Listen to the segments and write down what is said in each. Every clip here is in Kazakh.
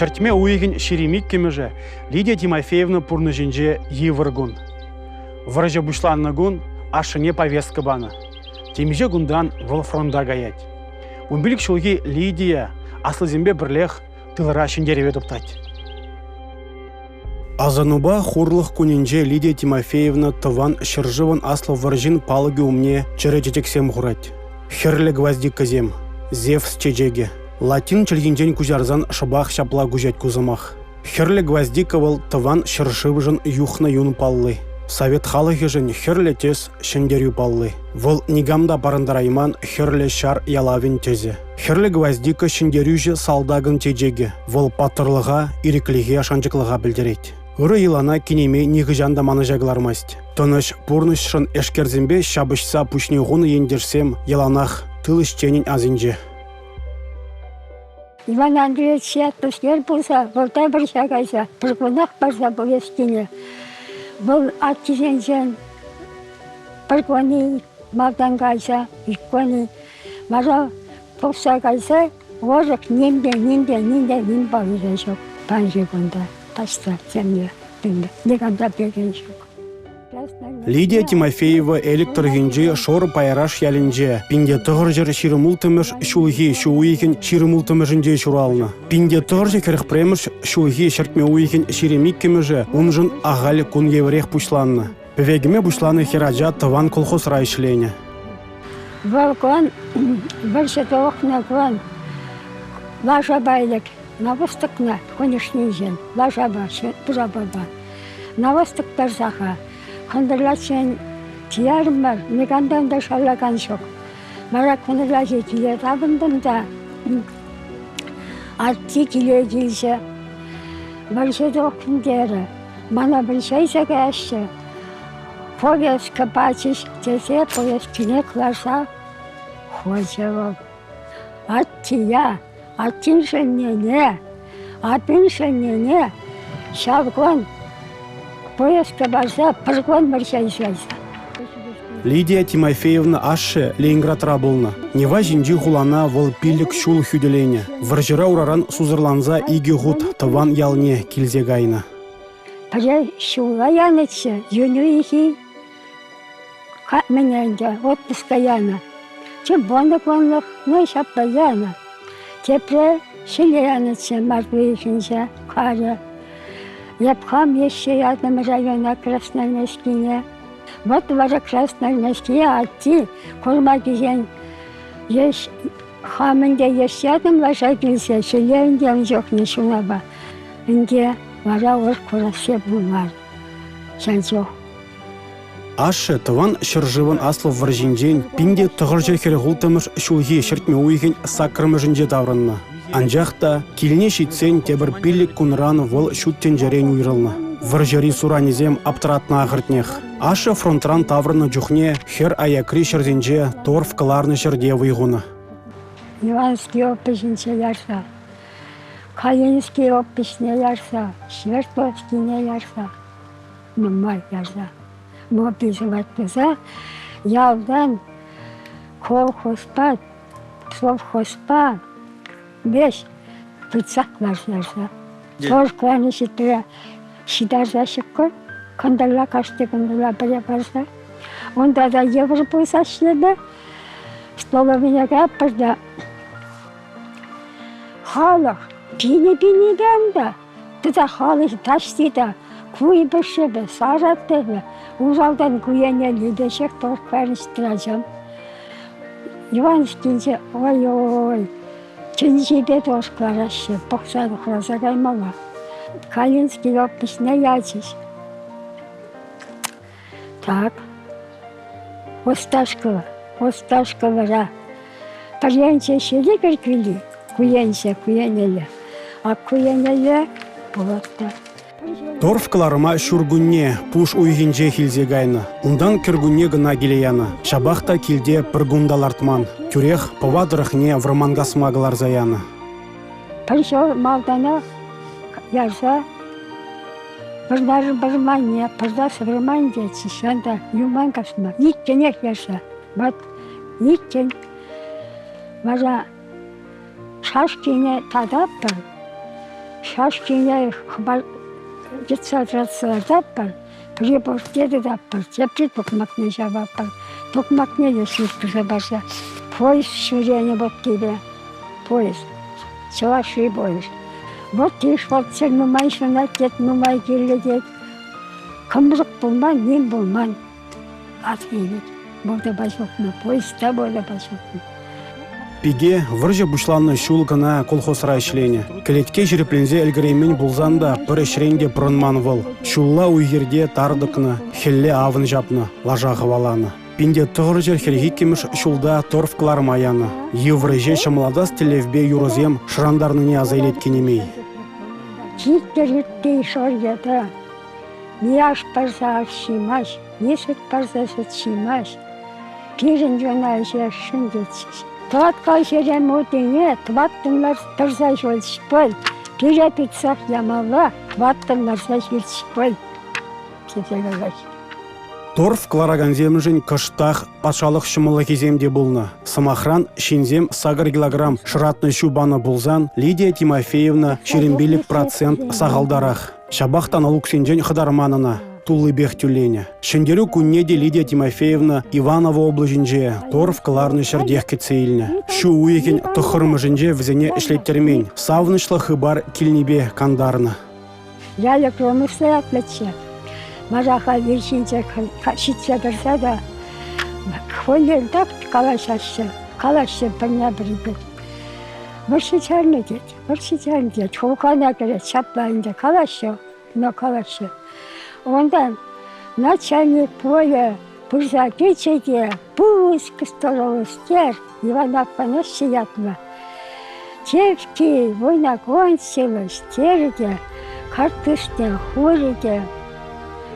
Шертме уйген шеремик кемеже Лидия Тимофеевна пурнышинже евыргун. Выржа бушланны гун ашыне повестка баны. Темеже гундан выл фронда гаять. Унбилик шулги Лидия аслызембе бірлех тылыра шендереве туптать. Азануба хурлых кунинже Лидия Тимофеевна тыван шыржыван аслы выржин палыги умне черечетексем хурать. Херле гвоздик зем, Зевс чечеге. Латин чельгинжен кузярзан шабах шапла гужать кузымах. Херле гвоздика вал тыван шыршывжын юхна юн паллы. Совет халыхи жын херле тез шендерю паллы. Вал нигамда барандарайман херле шар ялавин тезе. Херле гвоздика шендерюже салдагын чечеге. Вал патырлыға, ирекліге шанчыклыға білдерет. Уры илана кинеме нигыжанда маныжаглармасть. Тоныш пурнышшын эшкерзембе шабышса пушнегуны ендерсем яланах тылышченин азинже. Иван Андреевич шиятпышкер болса, болтай бір шагайса, бір қонақ барса бұл ескене. Бұл ат кезенжен, бір қоны малдан қайса, икконы. Мара тоқса қайса, орық нем бағырын жоқ. Пан жегонда, ташта, земле, неганда берген жоқ. Лидия Тимофеева электрогенже шор пайраш ялинже. Пинде тұғыржыр ширымултымыш шулхи шууйхен ширымултымышынже шуралны. Пинде тұғыржы кіріх премыш шулхи шыртме уйхен ширемик кеміжі унжын ағалі кун еврех пушланны. Певегіме пушланы хераджа тыван колхоз райшлене. Балкон, бірші тоғықна кон, лажа байлық, навыстықна, конешний жен, лажа башы, бұра баба. Навыстықтар заға. Қындырлачен тиярым бар, мегандан да шаллаган жоқ. Мара қындырлачен тиер табындым да, атти келе келсе, бірші доқындері, мана бірші айсаға әші. Повестка бачыш, тесе повесткіне қыларса, қойсы бол. Аттия, аттин шыннене, атын шыннене, шалғын. Поездка барса, прыгон баршайсайса. Лидия Тимофеевна ашы Ленинградра болны. Нева жинжи хулана вол пиллик шул хүделене. Варжыра ураран сузырланза иги ғуд тыван ялне килзе гайна. Пара шула янычы, юну ихи мененде, отпуска яна. Че бонлық, не шапла яна. Тепре шиле янычы, марбы ихинже, кары. Япхам еще рядом района Красноармейские. Вот вара Красноармейские, а ти, Курмагизен, есть хамынде есть рядом ложатился, шелерінде он жоқ не шунаба. Инде вара ор курасе бумар. Шанчо. Ашы тыван шыржыван аслы варжинжен, пинде тұғыржы херғултымыш шулхи шыртме уйген сакрымыжынже даврынна. Анжақта киліне шитсен тебір пиллик кунран вол шуттен жарен уйрылны. Варжари суранизем аптыратна ағыртнех. Ашы фронтран таврыны жүхне хер аякри шырзенже торф кыларны шырде вайғуны. Иванский опышынче ярса, Калинский опышне ярса, Швертовскийне ярса, Мамай ярса. Мобилизовать пыза, ялдан колхозпа, совхозпа, беш пыцаклар ярса. Тор кланы шитре шидар зашыққыр, кандала кашты кандала бірі барса. Онда да Европа сашледі, столовыняға бірді. Халық, пини-пиниден да, тұта халық таштида, куй бішібі, саратты Ужалдан куенелі дешек торфәрін штыражам. Иванскинже, ой-ой, чынжебе тошклар ашы, бұқсады құраса қаймала. Калинский опышне ячыш. Так, Осташкова, Парьянче шели кірквили, куенелі, а куенелі болатта. Торфкаларыма шургунне пуш уйгенже хилзе гайны. Ундан кіргунне гына келеяны. Шабақта келде піргундалартман. Күрех павадырықне врмангасмағылар заяны. Пришел малдана ярса, бірнары бірманне, бірдас бірман детсі, шанда юман касма. Никкенек ярса, бат никкен. Бара шашкене тадап бір. Шаш кине хабар детсадратсылар таппар, прибор деді таппар, тепте токмакне жабаппар. Токмакне де шүртпізе барса, поезд шүрені бот кейде, поезд. Села шүй поезд. Вот теш вот сен нумай шынат дед, нумай келі дед. Кымрық болман, нем болман. Ат кейді. Болды басоқны, поездда болды басоқны. Пиге выржа бушланны шулкана колхозра ишлене. Келетке жиреплензе элгреймен булзанда бір ишренде пронман выл. Шулла уйгерде тардыкны, хелле авын жапны, лажа хваланы. Пинде тұғыр жер хелги кеміш шулда торфкалар маяны. Евреже шамладас телевбе юрозем шырандарныне азайлет кенемей. Життер шоргета. Не аш парса шимаш, не сет парса сет шимаш. Пирен жона жер шындетсіз. Туатқа жерем өтеңе, туаттыңлар тұрза жол шпөл. Пире пиццақ ямала, туаттыңлар жол шпөл. Кетегілер. Торф клараганзем жын кыштақ патшалық шымылы кеземде болны. Самахран шинзем сагыр килограмм шыратны шубаны болзан Лидия Тимофеевна шерембелік процент сағалдарақ. Шабақтан алуксенжен қыдарманына. Тулы бех тюленя. Шендеру куннеде Лидия Тимофеевна Иванова облажынже торф кыларны шардех кецейліне. Шу уекен тұхырмы жынже візіне ішлеттермен. Савнышлы хыбар килнебе кандарны. Я кромысы атлетше. Мараха виршинче шитсе дырса да. Хвойлен так калашы пырня бірді. Выршичарны дед. Хулкана керет шаплайынды калашы, но калашы. Ондан начальник поля бұрза кечеге пусть кыстырылыстер Ивановпаны сиятла. Тевки война кончилась, терге, картыште, хуриге,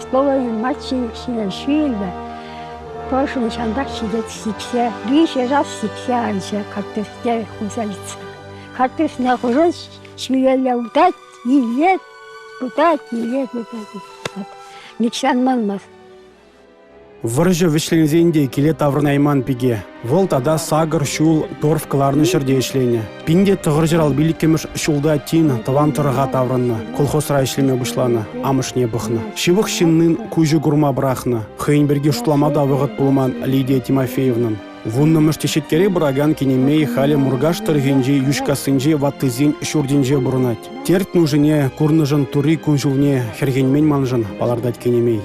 столовый мачине швилда. Прошлый шандак сидет сиксе, лишь раз сиксе анше картыште хузалица. Картышне хузалица, швилля удать, илет, удать. Никсан манмас. Выржы вишлензенде келе таврнайман пиге. Вол тада сагыр шул торф кыларны шырде ішлене. Пинде тұғыр жырал биліккеміш шулда тин тыван тұрыға таврынны. Колхозра ішлеме бұшланы, амышне бұхны. Шивық шиннын күйжі гурма брахны. Хейнберге шутламада вғыт болман Лидия Тимофеевнын. Вуннымыш тешеткері бұраган кенемей халі мұргаш тұргенже юшкасынже ваттызен шурденже бұрынат. Терт нужыне курныжын тури күнжулне хергенмен манжын балардат кенемей.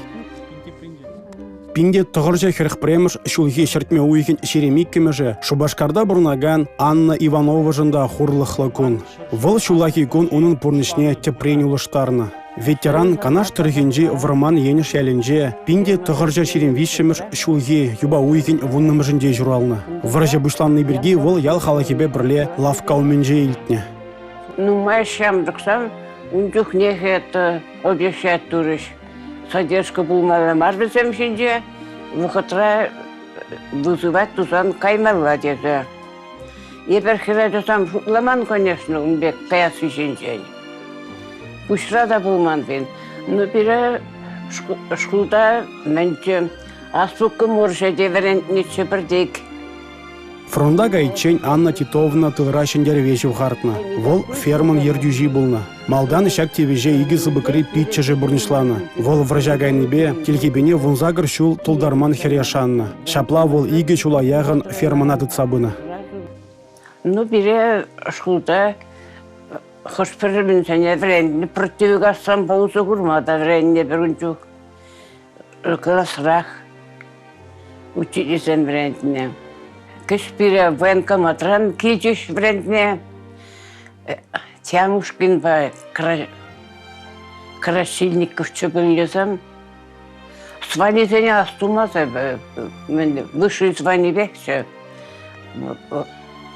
Пинде тұғыржа херхпремыш шулхи шертме уйхен шеремик кемеже Шубашкарда бұрнаган Анна Иванова жында хурлықлы күн. Выл шулахи күн оның пұрнышне тепрен улыштарны. Ветеран канаш тұргенже вырман енеш әлінже пинде тұғыржа шерем вишеміш шулхи юба уйхен вуннымыжынде журалны. Выржа бұшланны бірге выл ял халахибе бірле лавкауменже илтне. Ну, мы шамдықсам, үндік нехет обещать турыш. Содержка булмала марбесем шинже, выходра вызывать тузан каймалла деді. Ебір хира жасам шутламан, конечно, унбек каясы шинжен. Пушра да булман бен. Но бире шкулда менче асукы морше деверен нече бірдек. Фронда гайчен Анна Титовна тылра шендер вешев хартна. Вол ферман ердюжи булна. Малдан шак тевеже игізі бікірі питчеже бұрнышланы. Вол вража гайнебе телхебене вунзагыр шул тулдарман херяшанна. Шапла вол игі шула яғын фермана тыцабына. Ну, бире шкулда хошпырын сәне вренне противік ассам боузы курмада вренне бір үнчук. Классрах училисен вренне. Кешпире военкоматран кичиш вренне. Тямушкин ба Красильников чөбілесем. Сванезене астумазы, высший звание бекші.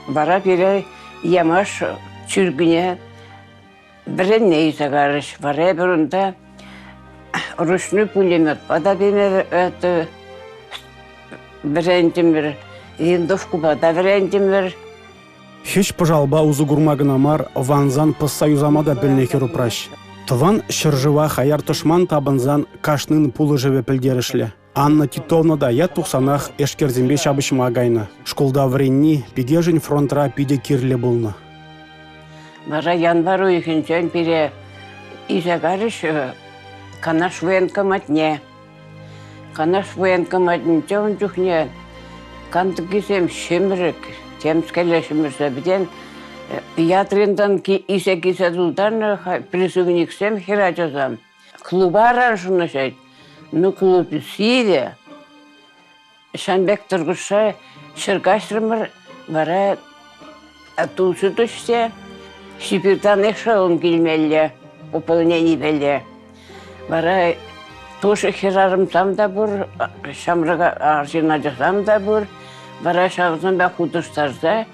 Бара бире ямаш чүргіне вренне изагарыш. Бара бірінде ручной пулемет. Бада беме врендемір. Виндовку бада врендемір. Хеш пожалба узу гурмагына мар ванзан пассаюзамада білнекер упраш. Тыван шыржыва хаяр тушман табынзан кашнын пулы жеве пілдерішлі. Анна Титовна да я тухсанах эшкерзембе шабышыма агайны. Школда вренни пигежін фронтра пиде кирле болны. Вара январ уйхинчен бире изагарыш канаш военкоматне. Канаш военкоматнче он чухне кандыгисем шемрек темскеле шемрсе биден ятриндан ки исе кисадулдан присугниксем хирачасам. Клубарар шуны шайт. Ну клуб сиде. Шанбек тұрғыша шырғаштырмыр бара атусы түссе Сибирдан эшелон келмелі, пополнение белі. Бара тошы хирарымсам да бұр, шамрыға аршина жасам да бұр, бара шағызын ба құдыштарса,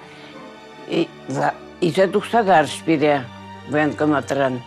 изе тұқса қарыш бере военкоматран.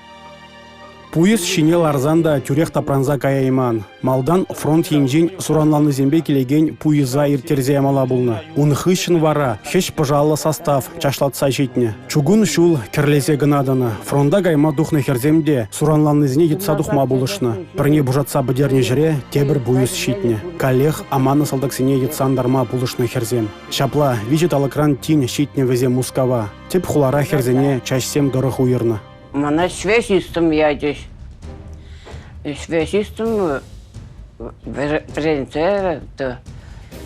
Пуйыз шинел арзанда тюрех тапранза кая иман. Малдан фронт енжен суранланы зембе келеген пуйыза иртерзе амала булны. Унхышын вара, хеш пожалы состав, чашлатса жетіне. Чугун шул керлесе гынаданы. Фронда гайма духны херземде суранланы зіне етса духма булышны. Бірне бужатса бідерне жіре, тебір пуйыз щитне. Калех аманы салдаксене етсандарма булышны херзем. Шапла, вижет алакран тин щитне везе мускава. Теп хулара херзене чашсем дорых уйырны. Мана связистым ядеш. Связистым бірінце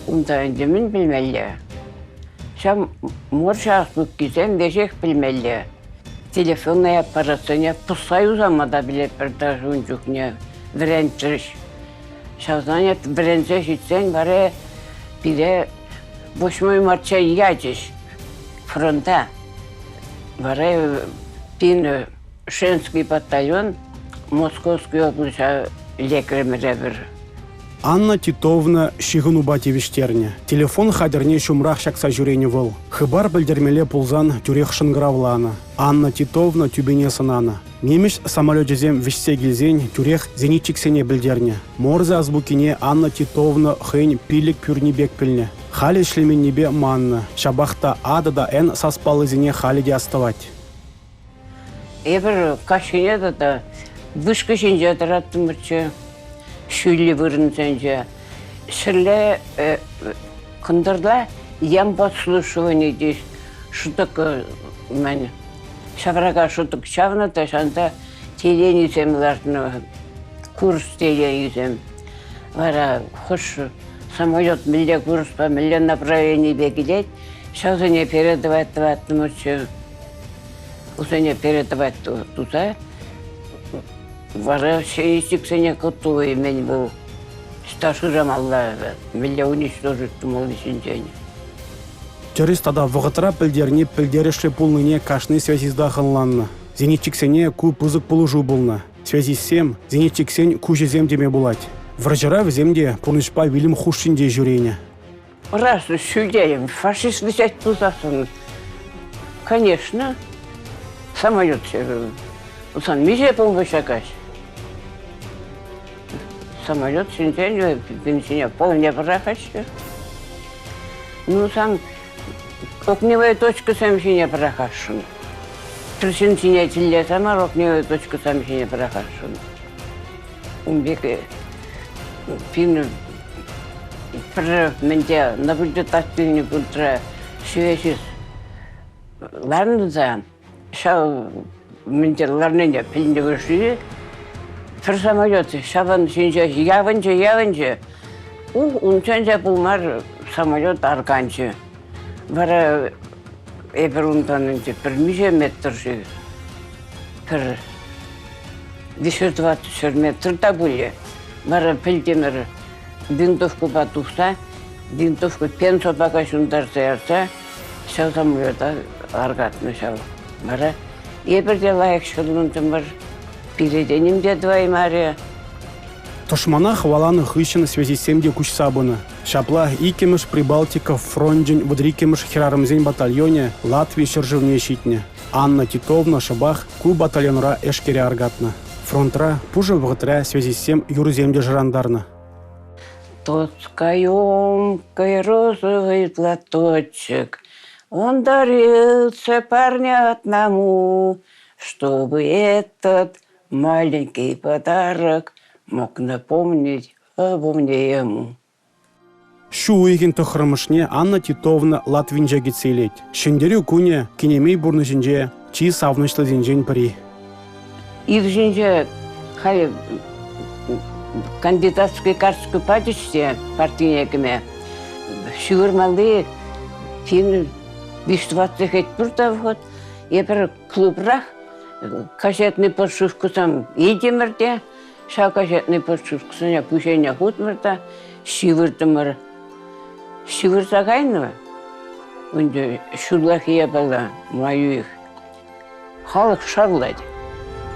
ұмтайындымын білмелі. Шам моршақлық кезен бешек білмелі. Телефонная аппаратыне пұсай ұзамада білет бірдажын жүкне бірінтіріш. Шазан ет бірінце жетсен бары біре бошмой марча ядеш фронта. Бары пин Шенский батальон, Московский область лекремере бір. Анна Титовна шигыну батевиштерне. Телефон хадерне шумрах шакса жүрене вол. Хыбар білдермеле пулзан тюрех шынгравлана. Анна Титовна тюбене сынана. Немеш самолетезем вишсе гильзень тюрех зенитчиксене білдерне. Морзе азбукине Анна Титовна хэнь пилик пюрнебек пілне. Хали шлемен небе манна. Шабахта ада да эн саспалы зене халиде оставать. Эбір кашыне да вышка шенже тараттымырчы, шүйлі вырынсенже. Шырле кындырла ямбат слушывание дейш. Шуток мен шаврага шуток шавната шанта теленисем лартны курс теленисем. Вара хош самолет милле курс по милле направлений бегилет, шазыне передаваттымырчы. Усене передавать туда, вара шеистиксене готовый мен был. Сташырам Алла, меня уничтожить думал день. Через тада вғытыра пілдерне пілдеріші пулныне кашны связизда хынланны. Зенитчиксене ку пызык пулыжу булны. Связизсем, зенитчиксен ку жезем деме булать. Вражыра в земде пунышпа вилім хушинде жүрене. Раз шудеем, фашист взять пузасын. Конечно. Самолет усан миже помощакаш. Самолет синтенью бензине полне прахаще. Ну сам огневая точка самсине прахашун. Трусинтине тилле сама огневая точка самсине прахашун. Умбеке пин пр менде наблюдательный утро связис ларнзан. Шау ментерларныне пилінде көрші, бір самолет, шабан сенже, явынчы. Унчанча бұлмар самолет арқанчы. Бара эбір унтанынчы, бір меже метрші, бір 520 метр да бұлі. Бара пілдемір винтовку батуқса, винтовку пен собака шундар саярса, шау самолета арқатны шау. Бара, ебірде лайық шылынтым бар, переденімде дваймария. Тошмана хваланы хыщын связисемде күш сабыны. Шапла икемыш Прибалтика фронтжен выдрикемыш херарымзен батальоне Латвии шыржывне щитне. Анна Титовна шабах ку батальонра эшкере аргатна. Фронтра пужа вғытра связисем юрземде жырандарны. Тот каемкой розовый платочек, он дарился парню одному, чтобы этот маленький подарок мог напомнить обо мне ему. Шу уйген тұхырмышне Анна Титовна Латвинжа кетсейлет. Шендері күне кенемей бұрны жінже Чи савнышлы зенжен пыри. Иржинже хай кандидатский карточку падишься партийнекіме. Шүгірмалды фин 5-20 хет бұрда вход. Епір клубрах кассетный подшивкусам едемірде, ша кассетный подшивкусыня пүшене хутмырда, шүгірдімір. Шүгірса қайнығы? Үнді шүрлахия бала мою их. Халық шарлайды.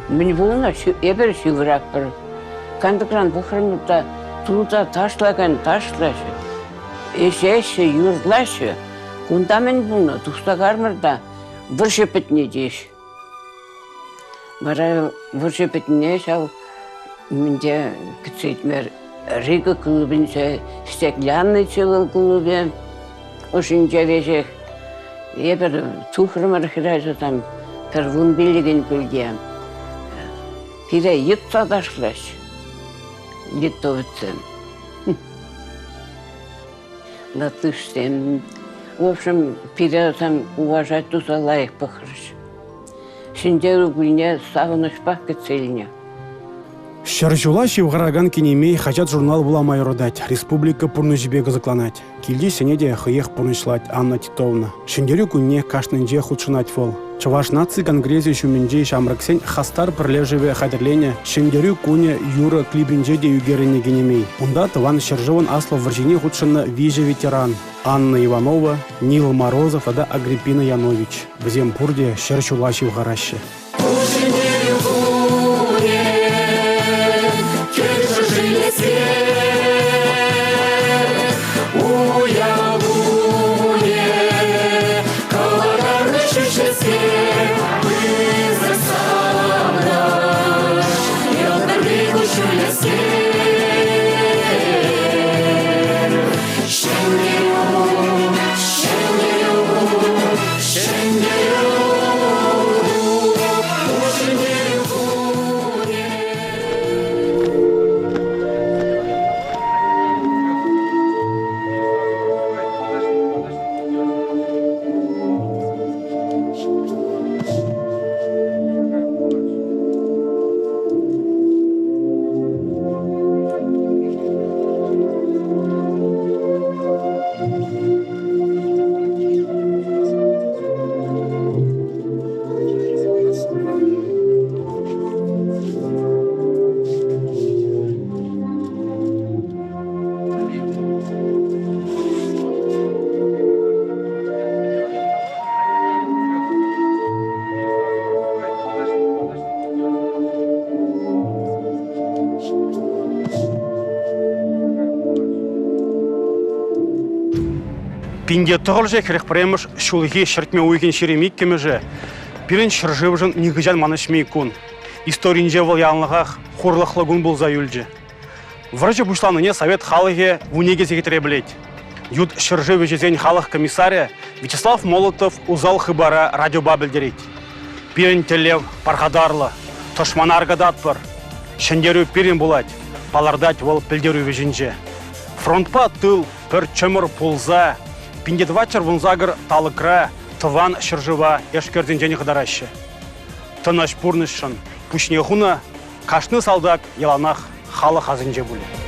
Мен бұлына ебір шүгірак бір. Кандыкран бұқырмырда тұлда ташлаган ташлашы. Эшеші, юрдлашы. Кунда мен бұлына тұстағармырда выршепетіне дейші. Бара выршепетіне шал менде күтсейтмер Рига клубынша стеклянный чывыл клубе. Ошынча вешек. Ебір тухрымыр хирайсы там первун билеген күлгем. Пире ютса ташлаш. Литовцем. Латышсем. В общем, пире там уважать туса лайк похрыш. Шиндеру гульне сағынышпақ кецеліне. Шаржула шивгараган кенемей хачат журнал буламай родать. Республика пурны жібе гызыкланать. Килди сенеде хыех пурнышлать Анна Титовна. Шиндерю күнне кашнынже худшынать фол. Чаваш наци конгрессе шуменже шамраксен хастар пірлежеве хадерлене. Шиндерю куне юра клибринже де югеріне генемей. Унда тыван Шержеван Аслов варжине худшыны виже ветеран. Анна Иванова, Нил Морозов, ада Агриппина Янович. В Земпурде Шаржула шивгараще. Пинде тұғылже керек премыш шулығы шыртме уйген шеремек кемеже. Пирен шыржывжын негіжан манышмей күн. Историнже вол янлығақ хорлықлы күн бұл заюльже. Врачы бұшланыне совет халығы вунеге секретаре білет. Ют шыржывы жезен халық комиссария Вячеслав Молотов узал хыбара радиоба білдерет. Пирен телев пархадарлы, тошманарға датпыр. Шындеру пирен булать, палардать вол пілдеру вежінже. Фронтпа тыл, пір чөмір пулза, пинде двачар вунзагыр талыкра, тыван шыржыва ешкерден жені қыдарашы. Тыныш пурнышын, пүшне хуна, кашны салдак еланақ халық азынже бұлі.